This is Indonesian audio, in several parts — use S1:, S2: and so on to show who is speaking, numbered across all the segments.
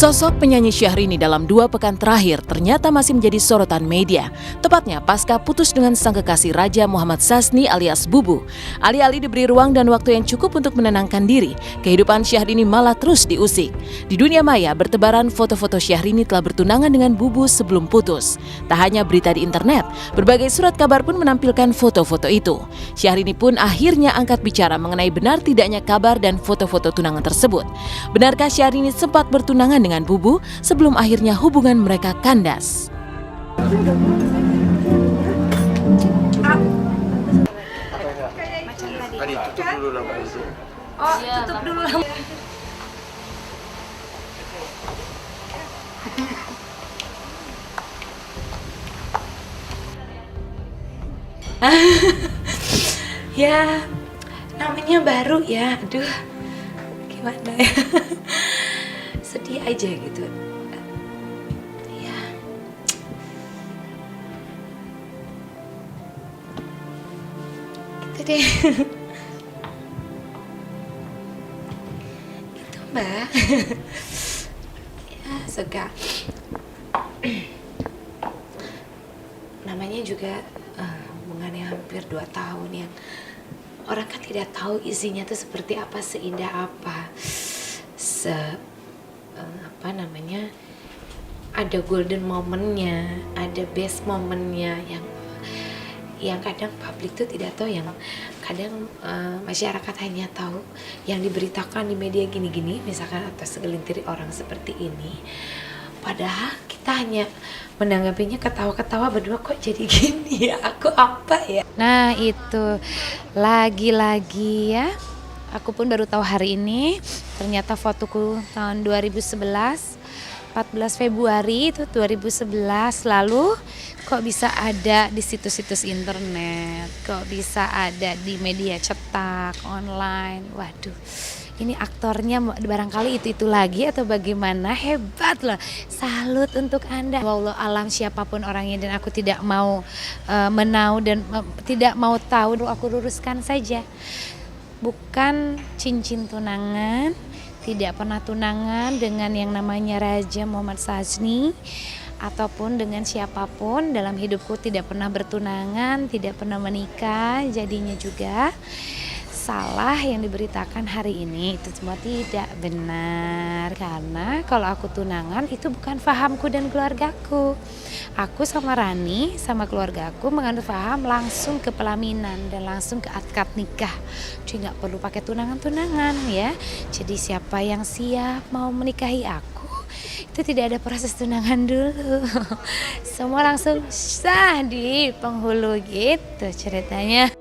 S1: Sosok penyanyi Syahrini dalam 2 pekan terakhir ternyata masih menjadi sorotan media. Tepatnya pasca putus dengan sang kekasih Raja Muhammad Sazny alias Bubu. Alih-alih diberi ruang dan waktu yang cukup untuk menenangkan diri, kehidupan Syahrini malah terus diusik. Di dunia maya bertebaran foto-foto Syahrini telah bertunangan dengan Bubu sebelum putus. Tak hanya berita di internet, berbagai surat kabar pun menampilkan foto-foto itu. Syahrini pun akhirnya angkat bicara mengenai benar tidaknya kabar dan foto-foto tunangan tersebut. Benarkah Syahrini sempat bertunangan dengan Bubu sebelum akhirnya hubungan mereka kandas?
S2: Tadi tutup dulu lampu itu.
S3: Oh, tutup dulu lampu. Ya, namanya baru ya. Aduh, gimana ya? Sedih aja gitu. Ya. Gitu deh. Gitu, Mbak. Ya, suka. Namanya juga hubungan yang hampir 2 tahun yang orang kan tidak tahu isinya tuh seperti apa, seindah apa. Ada golden momennya, ada best momennya yang kadang publik tuh tidak tahu, yang kadang masyarakat hanya tahu yang diberitakan di media gini-gini, misalkan atas segelintir orang seperti ini. Padahal kita hanya menanggapinya ketawa-ketawa berdua, kok jadi gini ya, aku apa ya. Nah itu, lagi-lagi ya, aku pun baru tahu hari ini, ternyata fotoku tahun 2011, 14 Februari itu 2011 lalu kok bisa ada di situs-situs internet, kok bisa ada di media cetak, online. Waduh, ini aktornya barangkali itu lagi atau bagaimana, hebat loh. Salut untuk Anda. Wallahu alam siapapun orangnya, dan aku tidak mau menau dan tidak mau tahu, aku luruskan saja. Bukan cincin tunangan, tidak pernah tunangan dengan yang namanya Raja Muhammad Sazny ataupun dengan siapapun dalam hidupku, tidak pernah bertunangan, tidak pernah menikah. Jadinya juga salah yang diberitakan hari ini, itu semua tidak benar. Karena kalau aku tunangan itu bukan fahamku dan keluargaku. Aku sama Rani, sama keluargaku menganut faham langsung ke pelaminan dan langsung ke akad nikah. Jadi nggak perlu pakai tunangan-tunangan ya. Jadi siapa yang siap mau menikahi aku, itu tidak ada proses tunangan dulu. Semua langsung sah di penghulu gitu ceritanya.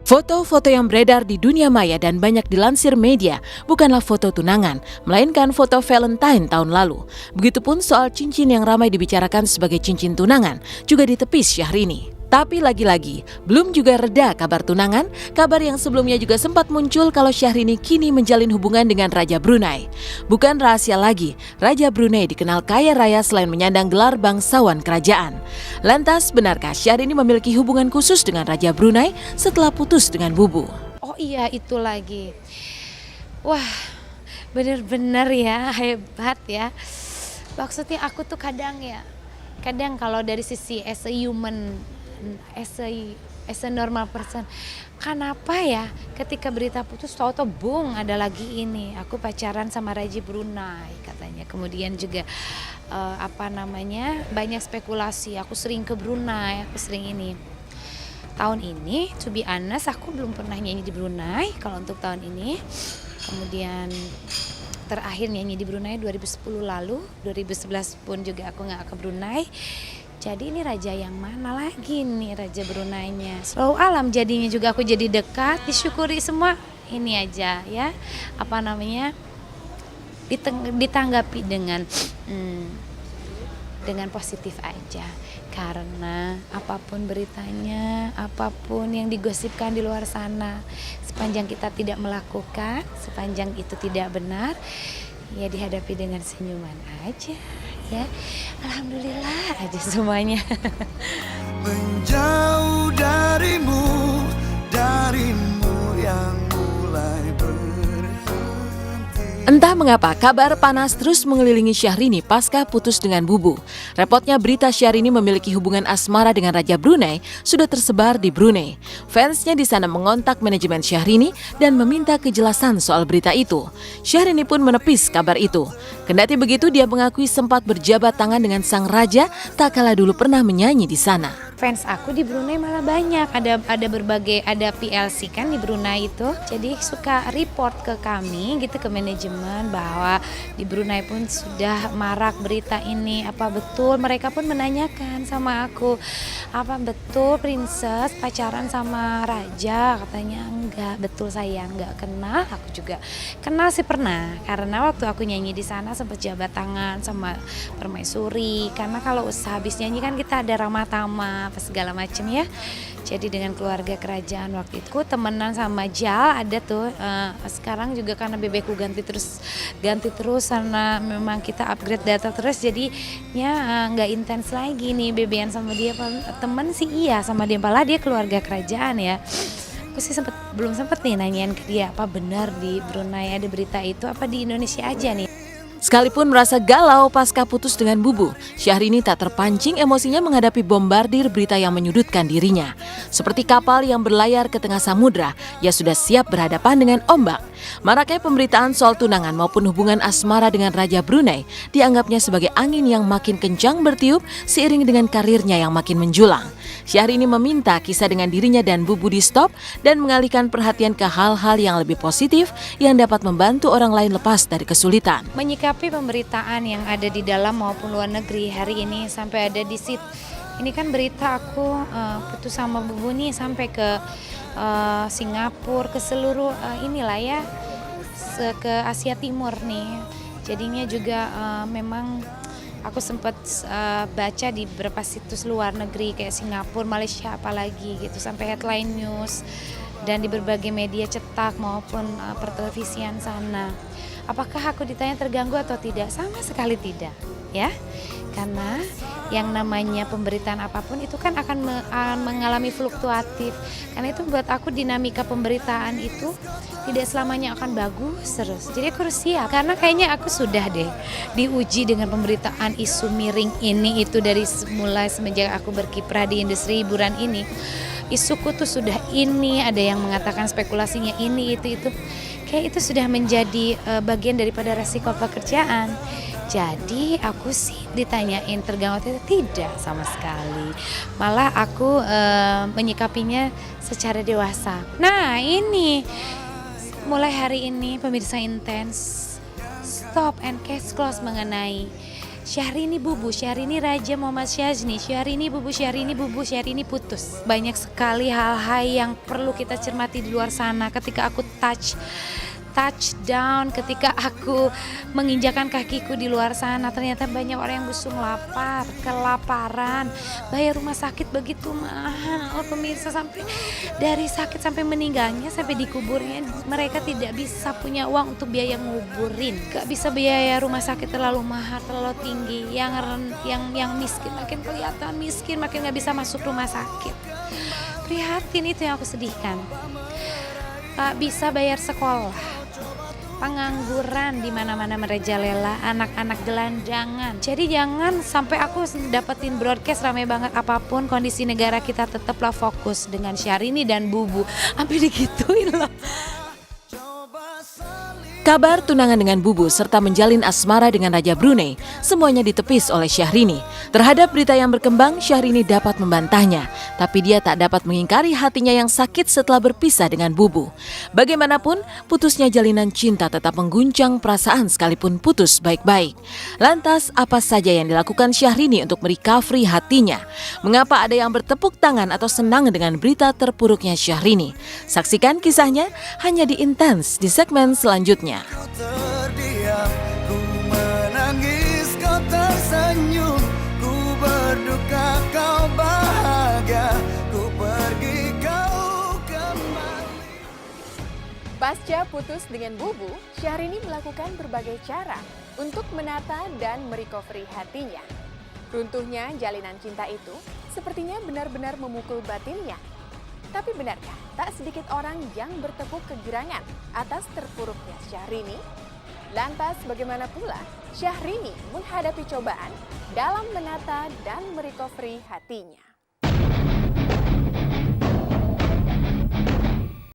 S1: Foto-foto yang beredar di dunia maya dan banyak dilansir media bukanlah foto tunangan, melainkan foto Valentine tahun lalu. Begitupun soal cincin yang ramai dibicarakan sebagai cincin tunangan, juga ditepis Syahrini. Tapi lagi-lagi, belum juga reda kabar tunangan, kabar yang sebelumnya juga sempat muncul kalau Syahrini kini menjalin hubungan dengan Raja Brunei. Bukan rahasia lagi, Raja Brunei dikenal kaya raya selain menyandang gelar bangsawan kerajaan. Lantas, benarkah Syahrini memiliki hubungan khusus dengan Raja Brunei setelah putus dengan Bubu?
S3: Oh iya, itu lagi. Wah, bener-bener ya, hebat ya. Maksudnya aku tuh kadang kalau dari sisi as a human, as a normal person, kenapa ya ketika berita putus tahu-tahu bung ada lagi ini, aku pacaran sama Raja Brunei katanya. Kemudian juga banyak spekulasi, aku sering ke Brunei, aku sering ini. Tahun ini to be honest aku belum pernah nyanyi di Brunei kalau untuk tahun ini. Kemudian terakhir nyanyi di Brunei 2010 lalu, 2011 pun juga aku nggak ke Brunei. Jadi ini raja yang mana lagi nih, Raja Bruneinya. Selalu alam jadinya juga aku jadi dekat, disyukuri semua ini aja ya. Ditanggapi dengan positif aja. Karena apapun beritanya, apapun yang digosipkan di luar sana, sepanjang kita tidak melakukan, sepanjang itu tidak benar, ya dihadapi dengan senyuman aja ya. Alhamdulillah aja semuanya.
S4: Menjauh darimu yang mulai berhenti.
S1: Entah mengapa kabar panas terus mengelilingi Syahrini pasca putus dengan Bubu. Repotnya berita Syahrini memiliki hubungan asmara dengan Raja Brunei sudah tersebar di Brunei. Fansnya di sana mengontak manajemen Syahrini dan meminta kejelasan soal berita itu. Syahrini pun menepis kabar itu. Kendati begitu, dia mengakui sempat berjabat tangan dengan sang raja tak kala dulu pernah menyanyi di sana.
S4: Fans aku di Brunei malah banyak, ada berbagai, ada PLC kan di Brunei itu, jadi suka report ke kami gitu, ke manajemen bahwa di Brunei pun sudah marak berita ini. Apa betul? Mereka pun menanyakan sama aku, apa betul Princess pacaran sama Raja? Katanya enggak. Betul sayang, enggak kenal. Aku juga kenal sih pernah, karena waktu aku nyanyi di sana sempat jabat tangan sama permaisuri, karena kalau habis nyanyi kan kita ada ramah tamah apa segala macam ya. Jadi dengan keluarga kerajaan waktu itu temenan sama Jal ada tuh. Sekarang juga karena BBku ganti terus karena memang kita upgrade data terus, jadinya nggak intens lagi nih BBan sama dia. Temen sih iya sama dia, malah dia keluarga kerajaan ya. Aku sih belum sempet nih nanyain ke dia apa benar di Brunei ada berita itu, apa di Indonesia aja nih.
S1: Sekalipun merasa galau pasca putus dengan Bubu, Syahrini tak terpancing emosinya menghadapi bombardir berita yang menyudutkan dirinya. Seperti kapal yang berlayar ke tengah samudra, ia sudah siap berhadapan dengan ombak. Maraknya pemberitaan soal tunangan maupun hubungan asmara dengan Raja Brunei dianggapnya sebagai angin yang makin kencang bertiup seiring dengan karirnya yang makin menjulang. Syahrini meminta kisah dengan dirinya dan Bubu di stop dan mengalihkan perhatian ke hal-hal yang lebih positif yang dapat membantu orang lain lepas dari kesulitan.
S4: Menyikapi pemberitaan yang ada di dalam maupun luar negeri hari ini sampai ada di sit. Ini kan berita aku putus sama Bubu nih sampai ke Singapura, ke seluruh inilah ya, ke Asia Timur nih. Jadinya juga memang aku sempat baca di beberapa situs luar negeri kayak Singapura, Malaysia apalagi gitu, sampai headline news dan di berbagai media cetak maupun pertelevisian sana. Apakah aku ditanya terganggu atau tidak? Sama sekali tidak, ya. Karena yang namanya pemberitaan apapun itu kan akan mengalami fluktuatif. Karena itu buat aku dinamika pemberitaan itu tidak selamanya akan bagus terus. Jadi aku harus siap. Karena kayaknya aku sudah deh diuji dengan pemberitaan isu miring ini itu dari mulai semenjak aku berkiprah di industri hiburan ini. Isuku tuh sudah ini, ada yang mengatakan spekulasinya ini, itu. Kayak itu sudah menjadi bagian daripada resiko pekerjaan. Jadi aku sih ditanyain terganggu atau tidak sama sekali. Malah aku menyikapinya secara dewasa. Nah ini mulai hari ini pemirsa Intens, stop and case close mengenai Syahrini Bubu, Syahrini Raja Muhammad Syazni, Syahrini Bubu, Syahrini Bubu, Syahrini putus. Banyak sekali hal-hal yang perlu kita cermati di luar sana ketika aku touchdown, ketika aku menginjakan kakiku di luar sana, ternyata banyak orang yang busung lapar, kelaparan, bayar rumah sakit begitu mahal, pemirsa, sampai dari sakit sampai meninggalnya, sampai dikuburnya, mereka tidak bisa punya uang untuk biaya nguburin, gak bisa biaya rumah sakit terlalu mahal, terlalu tinggi, yang miskin makin kelihatan miskin, makin gak bisa masuk rumah sakit. Prihatin, itu yang aku sedihkan. Gak bisa bayar sekolah, pengangguran di mana-mana merajalela, anak-anak gelandangan. Jadi jangan sampai aku dapetin broadcast rame banget apapun kondisi negara, kita tetaplah fokus dengan Syahrini dan Bubu. Sampai digituin loh.
S1: Kabar tunangan dengan Bubu serta menjalin asmara dengan Raja Brunei semuanya ditepis oleh Syahrini. Terhadap berita yang berkembang, Syahrini dapat membantahnya, tapi dia tak dapat mengingkari hatinya yang sakit setelah berpisah dengan Bubu. Bagaimanapun, putusnya jalinan cinta tetap mengguncang perasaan sekalipun putus baik-baik. Lantas, apa saja yang dilakukan Syahrini untuk merecovery hatinya? Mengapa ada yang bertepuk tangan atau senang dengan berita terpuruknya Syahrini? Saksikan kisahnya hanya di Intens di segmen selanjutnya.
S5: Kau terdiam, ku menangis, kau tersenyum, ku berduka, kau bahagia, ku pergi, kau kembali.
S6: Pasca putus dengan Bubu, Syahrini melakukan berbagai cara untuk menata dan merecovery hatinya. Runtuhnya jalinan cinta itu sepertinya benar-benar memukul batinnya. Tapi benarkah tak sedikit orang yang bertepuk kegirangan atas terpuruknya Syahrini? Lantas bagaimana pula Syahrini menghadapi cobaan dalam menata dan merecovery hatinya?